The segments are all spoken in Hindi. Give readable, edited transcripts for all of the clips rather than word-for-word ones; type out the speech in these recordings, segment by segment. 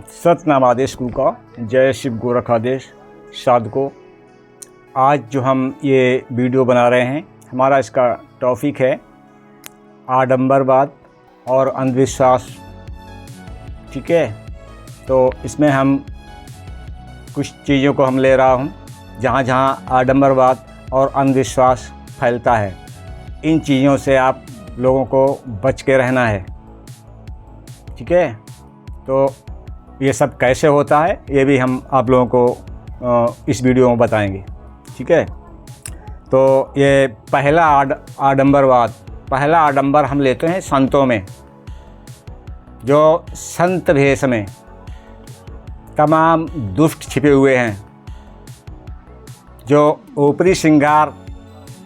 सतनाम आदेश गुरु का, जय शिव गोरखादेश साधको। आज जो हम ये वीडियो बना रहे हैं, हमारा इसका टॉपिक है आडंबरवाद और अंधविश्वास। ठीक है, तो इसमें हम कुछ चीज़ों को हम ले रहा हूँ जहाँ जहाँ आडंबरवाद और अंधविश्वास फैलता है, इन चीज़ों से आप लोगों को बच के रहना है। ठीक है, तो ये सब कैसे होता है ये भी हम आप लोगों को इस वीडियो में बताएंगे। ठीक है, तो ये पहला आडंबरवाद, पहला आडंबर हम लेते हैं संतों में। जो संत भेष में तमाम दुष्ट छिपे हुए हैं, जो ऊपरी श्रृंगार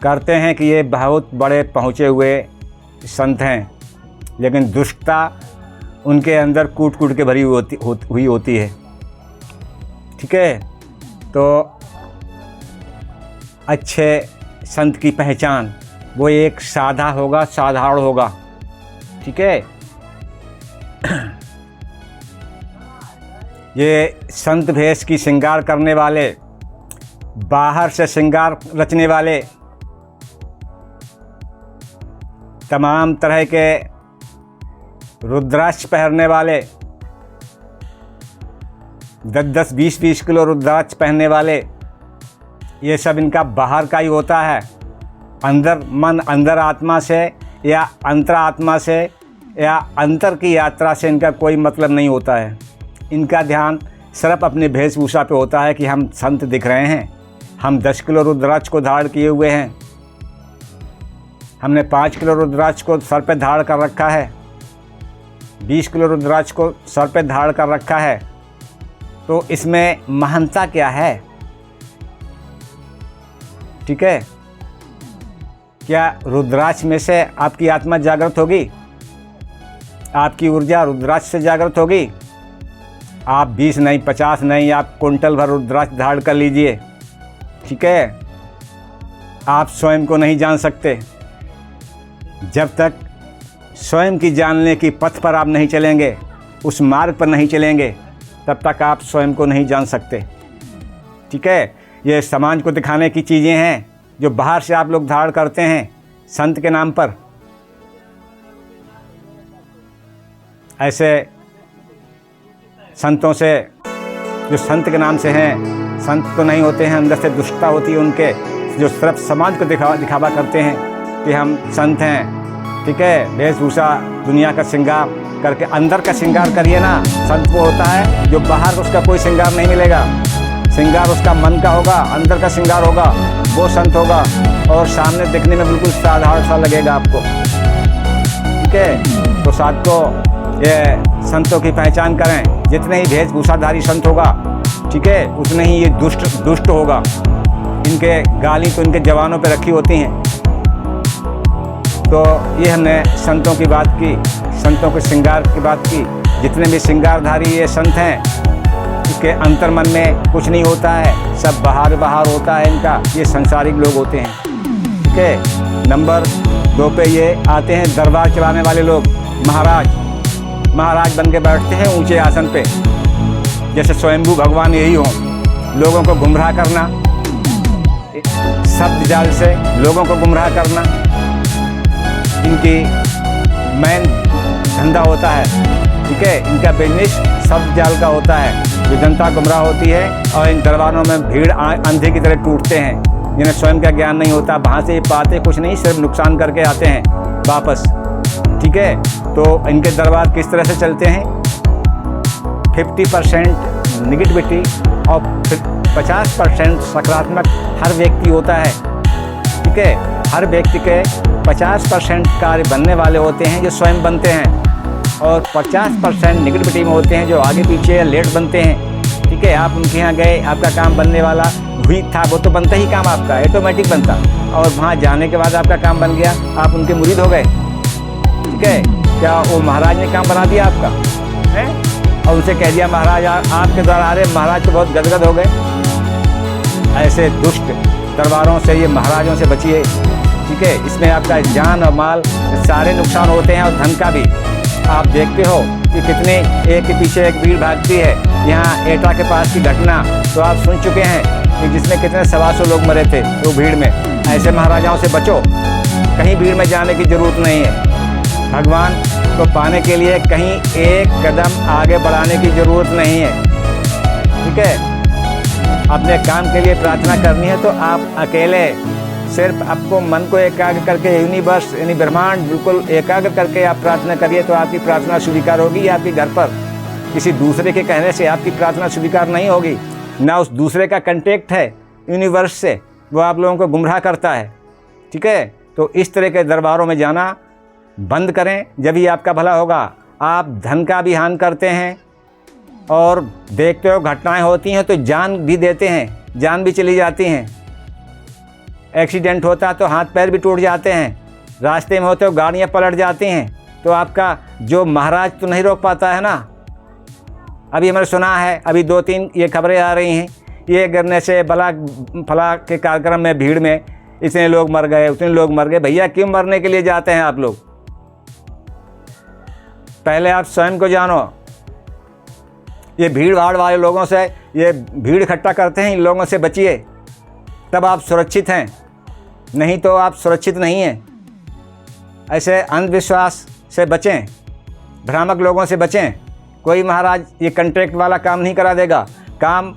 करते हैं कि ये बहुत बड़े पहुँचे हुए संत हैं, लेकिन दुष्टता उनके अंदर कूट कूट के भरी हुई होती है। ठीक है, तो अच्छे संत की पहचान वो एक साधारण होगा। ठीक है, ये संत भेष की श्रृंगार करने वाले, बाहर से श्रृंगार रचने वाले, तमाम तरह के रुद्राक्ष पहनने वाले, 10-10, 20-20 किलो रुद्राक्ष पहनने वाले, ये सब इनका बाहर का ही होता है। अंदर मन, अंदर आत्मा से या अंतर आत्मा से या अंतर की यात्रा से इनका कोई मतलब नहीं होता है। इनका ध्यान सिर्फ अपने वेशभूषा पे होता है कि हम संत दिख रहे हैं, हम 10 किलो रुद्राक्ष को धारण किए हुए हैं, हमने 5 किलो रुद्राक्ष को सर पे धारण कर रखा है, 20 किलो रुद्राक्ष को सर पे धारण कर रखा है। तो इसमें महानता क्या है? ठीक है, क्या रुद्राक्ष में से आपकी आत्मा जागृत होगी? आपकी ऊर्जा रुद्राक्ष से जागृत होगी? आप 20 नहीं, 50 नहीं, आप कुंटल भर रुद्राक्ष धारण कर लीजिए। ठीक है, आप स्वयं को नहीं जान सकते। जब तक स्वयं की जानने की पथ पर आप नहीं चलेंगे, उस मार्ग पर नहीं चलेंगे, तब तक आप स्वयं को नहीं जान सकते। ठीक है, ये समाज को दिखाने की चीज़ें हैं जो बाहर से आप लोग धारण करते हैं संत के नाम पर। ऐसे संतों से, जो संत के नाम से हैं, संत तो नहीं होते हैं, अंदर से दुष्टता होती है उनके, जो सिर्फ समाज को दिखावा करते हैं कि हम संत हैं। ठीक है, वेशभूषा, दुनिया का श्रृंगार करके, अंदर का श्रृंगार करिए ना। संत वो होता है जो बाहर उसका कोई श्रृंगार नहीं मिलेगा, श्रृंगार उसका मन का होगा, अंदर का श्रृंगार होगा, वो संत होगा। और सामने दिखने में बिल्कुल साधारण सा लगेगा आपको। ठीक है, तो साधको ये संतों की पहचान करें। जितने ही वेशभूषाधारी संत होगा, ठीक है, उतने ही ये दुष्ट होगा। इनके गाली तो इनके जवानों पे रखी होती हैं। तो ये हमने संतों की बात की, संतों के श्रृंगार की बात की। जितने भी श्रृंगारधारी ये संत हैं, इसके अंतर मन में कुछ नहीं होता है, सब बाहर होता है इनका। ये संसारिक लोग होते हैं। ठीक है, नंबर 2 पे ये आते हैं दरबार चलाने वाले लोग। महाराज बन के बैठते हैं ऊंचे आसन पे, जैसे स्वयंभू भगवान यही हों। लोगों को गुमराह करना, शब्द जाल से लोगों को गुमराह करना इनकी मेन धंधा होता है। ठीक है, इनका बिजनेस शब्द जाल का होता है, जो जनता गुमराह होती है और इन दरबारों में भीड़ अंधे की तरह टूटते हैं, जिन्हें स्वयं का ज्ञान नहीं होता। वहाँ से ये पाते कुछ नहीं, सिर्फ नुकसान करके आते हैं वापस। ठीक है, तो इनके दरबार किस तरह से चलते हैं? 50% निगेटिविटी और 50% सकारात्मक हर व्यक्ति होता है। ठीक है, हर व्यक्ति के 50% कार्य बनने वाले होते हैं जो स्वयं बनते हैं, और 50% निगेटिविटी में होते हैं जो आगे पीछे या लेट बनते हैं। ठीक है, आप उनके यहाँ गए, आपका काम बनने वाला हुई था, वो तो बनता ही काम आपका ऑटोमेटिक बनता, और वहाँ जाने के बाद आपका काम बन गया, आप उनके मुरीद हो गए। ठीक है, क्या वो महाराज ने काम बना दिया आपका है? और उनसे कह दिया महाराज आपके द्वारा आ रहे, महाराज तो बहुत गदगद हो गए। ऐसे दुष्ट दरबारों से, ये महाराजों से बचिए। ठीक है, इसमें आपका जान और माल सारे नुकसान होते हैं, और धन का भी। आप देखते हो कि कितने एक के पीछे एक भीड़ भागती है। यहाँ एटा के पास की घटना तो आप सुन चुके हैं कि जिसमें कितने 125 लोग मरे थे वो भीड़ में। ऐसे महाराजाओं से बचो, कहीं भीड़ में जाने की ज़रूरत नहीं है। भगवान को पाने के लिए कहीं एक कदम आगे बढ़ाने की ज़रूरत नहीं है, ठीक है। अपने काम के लिए प्रार्थना करनी है तो आप अकेले सिर्फ आपको मन को एकाग्र करके यूनिवर्स यानी ब्रह्मांड बिल्कुल एकाग्र करके आप प्रार्थना करिए तो आपकी प्रार्थना स्वीकार होगी। आपके घर पर किसी दूसरे के कहने से आपकी प्रार्थना स्वीकार नहीं होगी, ना उस दूसरे का कंटेक्ट है यूनिवर्स से, वो आप लोगों को गुमराह करता है, ठीक है। तो इस तरह के दरबारों में जाना बंद करें, जब ही आपका भला होगा। आप धन का भी हानि करते हैं और देखते हो घटनाएं होती हैं तो जान भी देते हैं, जान भी चली जाती हैं। एक्सीडेंट होता है तो हाथ पैर भी टूट जाते हैं, रास्ते में होते हो गाड़ियाँ पलट जाती हैं, तो आपका जो महाराज तो नहीं रोक पाता है ना। अभी हमने सुना है, अभी 2-3 ये खबरें आ रही हैं, ये गिरने से फला के कार्यक्रम में भीड़ में इतने लोग मर गए, उतने लोग मर गए। भैया क्यों मरने के लिए जाते हैं आप लोग? पहले आप स्वयं को जानो। ये भीड़ भाड़ वाले लोगों से, ये भीड़ इकट्ठा करते हैं, इन लोगों से बचिए, तब आप सुरक्षित हैं, नहीं तो आप सुरक्षित नहीं हैं। ऐसे अंधविश्वास से बचें, भ्रामक लोगों से बचें। कोई महाराज ये कॉन्ट्रैक्ट वाला काम नहीं करा देगा। काम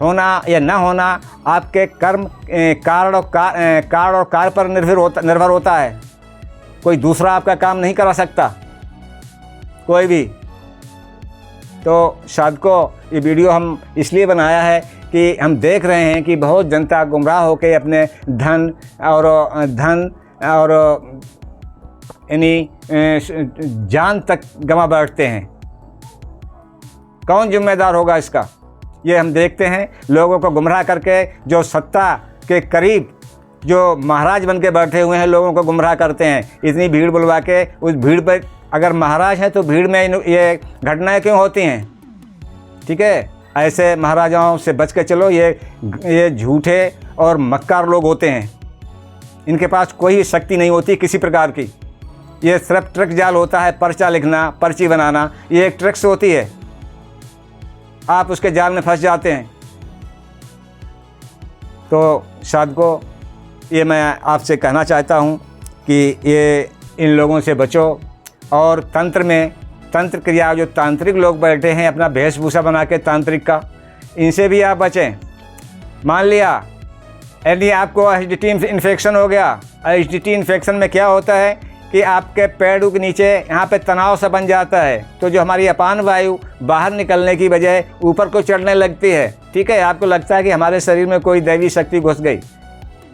होना या न होना आपके कर्म कारण और कार्य पर निर्भर होता है। कोई दूसरा आपका काम नहीं करा सकता, कोई भी। तो साधकों, ये वीडियो हम इसलिए बनाया है कि हम देख रहे हैं कि बहुत जनता गुमराह होकर अपने धन और यानी जान तक गंवा बैठते हैं। कौन जिम्मेदार होगा इसका? ये हम देखते हैं लोगों को गुमराह करके, जो सत्ता के करीब जो महाराज बन के बैठे हुए हैं, लोगों को गुमराह करते हैं। इतनी भीड़ बुलवा के, उस भीड़ पर अगर महाराज हैं तो भीड़ में ये घटनाएं क्यों होती हैं, ठीक है। ऐसे महाराजाओं से बच के चलो। ये झूठे और मक्कार लोग होते हैं, इनके पास कोई शक्ति नहीं होती किसी प्रकार की। ये सिर्फ ट्रिक जाल होता है, पर्चा लिखना, पर्ची बनाना, ये एक ट्रिक्स होती है। आप उसके जाल में फंस जाते हैं। तो साधकों, ये मैं आपसे कहना चाहता हूँ कि ये इन लोगों से बचो। और तंत्र क्रिया, जो तांत्रिक लोग बैठे हैं अपना वेशभूषा बना के तांत्रिक का, इनसे भी आप बचें। मान लिया यदि आपको एसिडिटी इन्फेक्शन हो गया। एसिडिटी इन्फेक्शन में क्या होता है कि आपके पैरों के नीचे यहाँ पे तनाव सा बन जाता है, तो जो हमारी अपान वायु बाहर निकलने की बजाय ऊपर को चढ़ने लगती है, ठीक है। आपको लगता है कि हमारे शरीर में कोई दैवी शक्ति घुस गई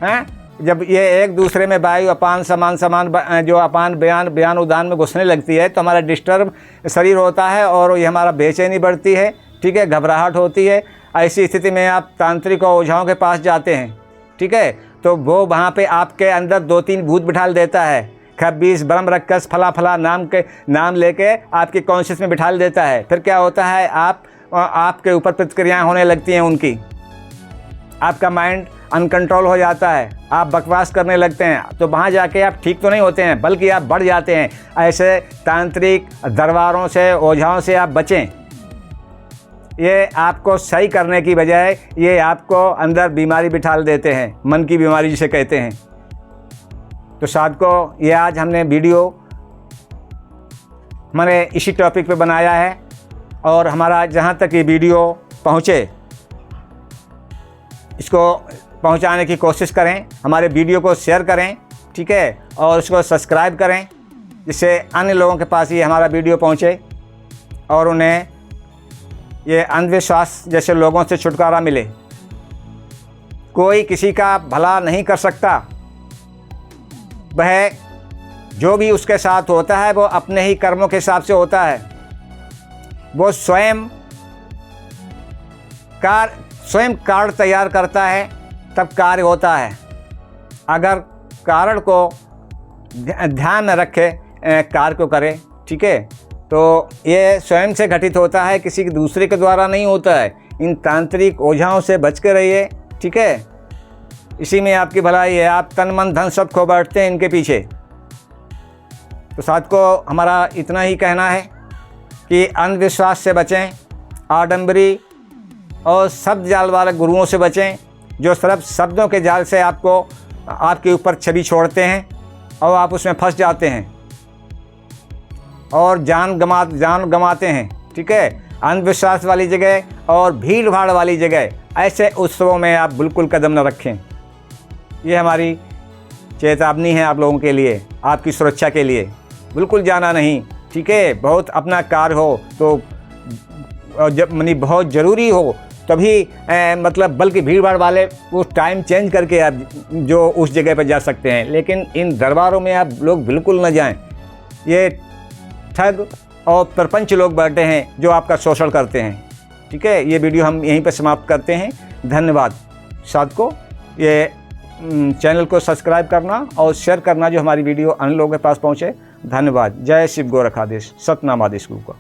है। जब ये एक दूसरे में वायु अपान समान जो अपान बयान उदान में घुसने लगती है तो हमारा डिस्टर्ब शरीर होता है और ये हमारा बेचैनी बढ़ती है, ठीक है, घबराहट होती है। ऐसी स्थिति में आप तांत्रिक और ओझाओं के पास जाते हैं, ठीक है, तो वो वहाँ पे आपके अंदर 2-3 भूत बिठाल देता है। खबीस ब्रह्म रक्कस फला नाम लेके आपकी कॉन्शियस में बिठाल देता है। फिर क्या होता है, आपके ऊपर प्रतिक्रियाएँ होने लगती हैं उनकी। आपका माइंड अनकंट्रोल हो जाता है, आप बकवास करने लगते हैं। तो वहाँ जाके आप ठीक तो नहीं होते हैं, बल्कि आप बढ़ जाते हैं। ऐसे तांत्रिक दरबारों से, ओझाओं से आप बचें। ये आपको सही करने की बजाय ये आपको अंदर बीमारी बिठाल देते हैं, मन की बीमारी जिसे कहते हैं। तो साधकों, ये आज हमने वीडियो मैंने इसी टॉपिक पे बनाया है और हमारा जहाँ तक ये वीडियो पहुँचे इसको पहुंचाने की कोशिश करें। हमारे वीडियो को शेयर करें, ठीक है, और उसको सब्सक्राइब करें, जिससे अन्य लोगों के पास ये हमारा वीडियो पहुंचे और उन्हें ये अंधविश्वास जैसे लोगों से छुटकारा मिले। कोई किसी का भला नहीं कर सकता, वह जो भी उसके साथ होता है वो अपने ही कर्मों के हिसाब से होता है। वो स्वयं कार्य तैयार करता है, तब कार्य होता है। अगर कारण को ध्यान में रखे, कार्य को करे, ठीक है, तो ये स्वयं से घटित होता है, किसी दूसरे के द्वारा नहीं होता है। इन तांत्रिक ओझाओं से बच के रहिए, ठीक है। इसी में आपकी भलाई है। आप तन मन धन सब खो बैठते हैं इनके पीछे। तो साथ को हमारा इतना ही कहना है कि अंधविश्वास से बचें, आडंबरी और शब्द जाल वाले गुरुओं से बचें, जो सिर्फ शब्दों के जाल से आपके ऊपर छवि छोड़ते हैं और आप उसमें फंस जाते हैं और जान गंवाते हैं। ठीक है, अंधविश्वास वाली जगह और भीड़ भाड़ वाली जगह, ऐसे उत्सवों में आप बिल्कुल कदम न रखें। ये हमारी चेतावनी है आप लोगों के लिए, आपकी सुरक्षा के लिए। बिल्कुल जाना नहीं। ठीक है, बहुत अपना कार्य हो तो जब बहुत ज़रूरी हो तभी मतलब बल्कि भीड़ भाड़ वाले वो टाइम चेंज करके आप जो उस जगह पर जा सकते हैं, लेकिन इन दरबारों में आप लोग बिल्कुल न जाएं। ये ठग और प्रपंच लोग बैठे हैं जो आपका शोषण करते हैं। ठीक है, ये वीडियो हम यहीं पर समाप्त करते हैं। धन्यवाद। साथ को ये चैनल को सब्सक्राइब करना और शेयर करना जो हमारी वीडियो अन्य लोगों के पास पहुँचे। धन्यवाद। जय शिव गोरखाधीश, सतनाम आदेश गुरु का।